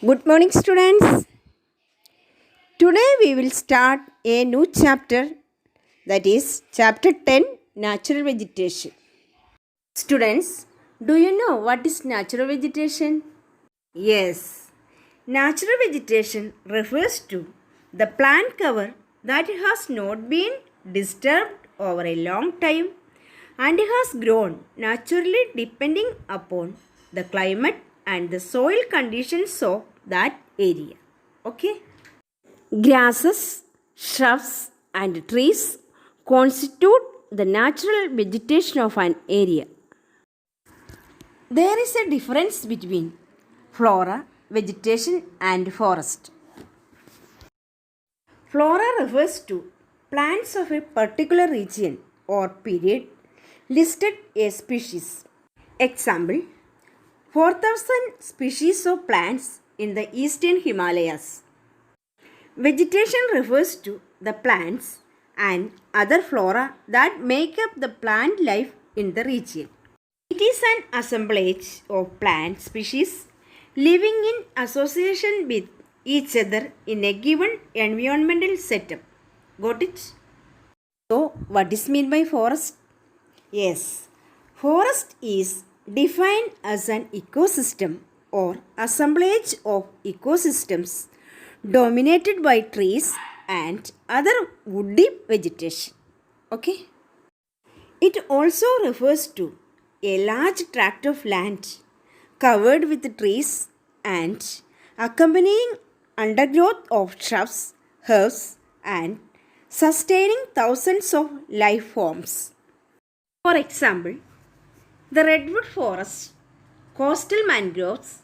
Good morning, students. Today we will start a new chapter, that is chapter 10, Natural Vegetation. Students, do you know what is natural vegetation? Yes, natural vegetation refers to the plant cover that has not been disturbed over a long time and has grown naturally depending upon the climate and the soil conditions of that area. Okay? Grasses, shrubs, and trees constitute the natural vegetation of an area. There is a difference between flora, vegetation, and forest. Flora refers to plants of a particular region or period listed as species. Example, 4,000 species of plants in the eastern Himalayas. Vegetation refers to the plants and other flora that make up the plant life in the region. It is an assemblage of plant species living in association with each other in a given environmental setup. Got it? So, what is meant by forest? Yes, forest is defined as an ecosystem or assemblage of ecosystems dominated by trees and other woody vegetation. Okay? It also refers to a large tract of land covered with trees and accompanying undergrowth of shrubs, herbs, and sustaining thousands of life forms. For example, the redwood forest, coastal mangroves,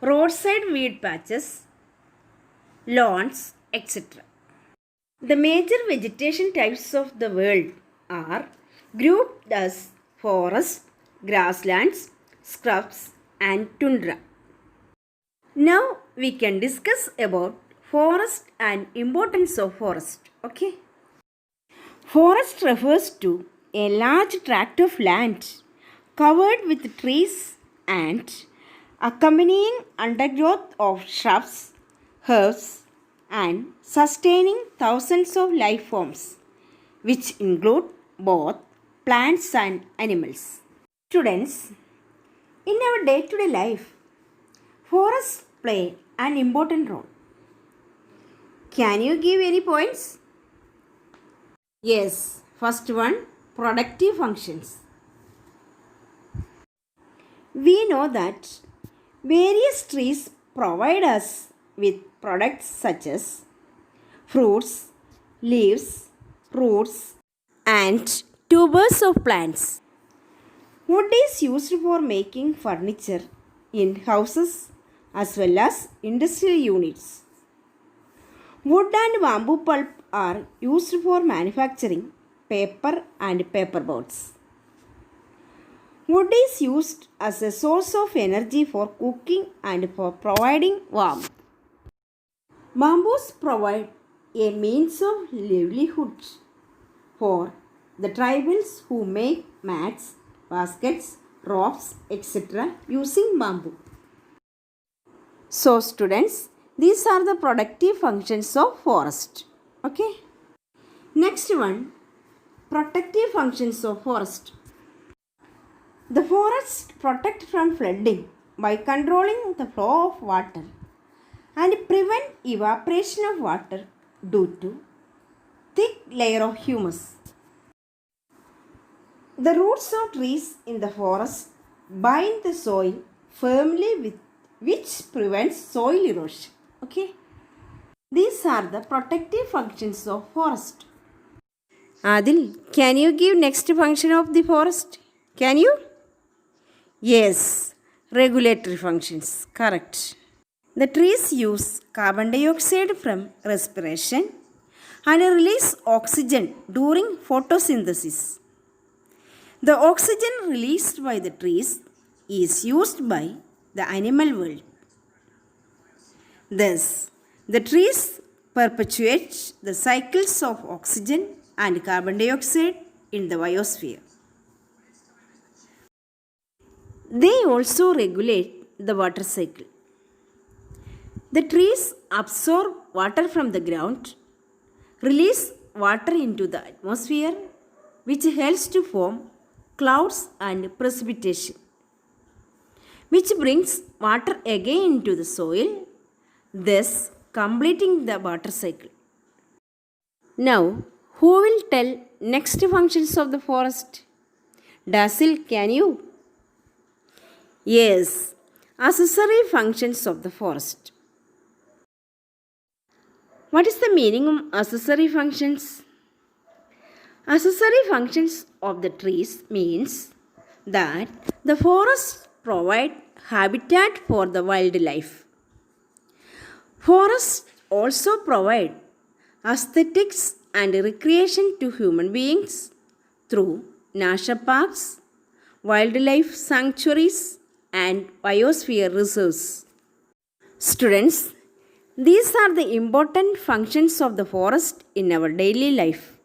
roadside weed patches, lawns, etc. The major vegetation types of the world are grouped as forests, grasslands, scrubs, and tundra. Now we can discuss about forest and importance of forest. Okay? Forest refers to a large tract of land covered with trees and accompanying undergrowth of shrubs, herbs, and sustaining thousands of life forms, which include both plants and animals. Students, in our day-to-day life, forests play an important role. Can you give any points? Yes, first one, productive functions. We know that various trees provide us with products such as fruits, leaves, roots, and tubers of plants. Wood is used for making furniture in houses as well as industrial units. Wood and bamboo pulp are used for manufacturing paper and paperboards. Wood is used as a source of energy for cooking and for providing warmth. Bamboos provide a means of livelihood for the tribals who make mats, baskets, ropes, etc. using bamboo. So students, these are the productive functions of forest. Okay. Next one, protective functions of forest. The forests protect from flooding by controlling the flow of water and prevent evaporation of water due to thick layer of humus. The roots of trees in the forest bind the soil firmly with which prevents soil erosion. Okay. These are the protective functions of forest. Adil, can you give next function of the forest? Can you? Yes, regulatory functions. Correct. The trees use carbon dioxide from respiration and release oxygen during photosynthesis. The oxygen released by the trees is used by the animal world. Thus, the trees perpetuate the cycles of oxygen and carbon dioxide in the biosphere. They also regulate the water cycle. The trees absorb water from the ground, release water into the atmosphere, which helps to form clouds and precipitation, which brings water again into the soil, thus completing the water cycle. Now, who will tell next functions of the forest? Dasil, can you? Yes, accessory functions of the forest. What is the meaning of accessory functions? Accessory functions of the trees means that the forests provide habitat for the wildlife. Forests also provide aesthetics and recreation to human beings through national parks, wildlife sanctuaries, and biosphere reserves. Students, these are the important functions of the forest in our daily life.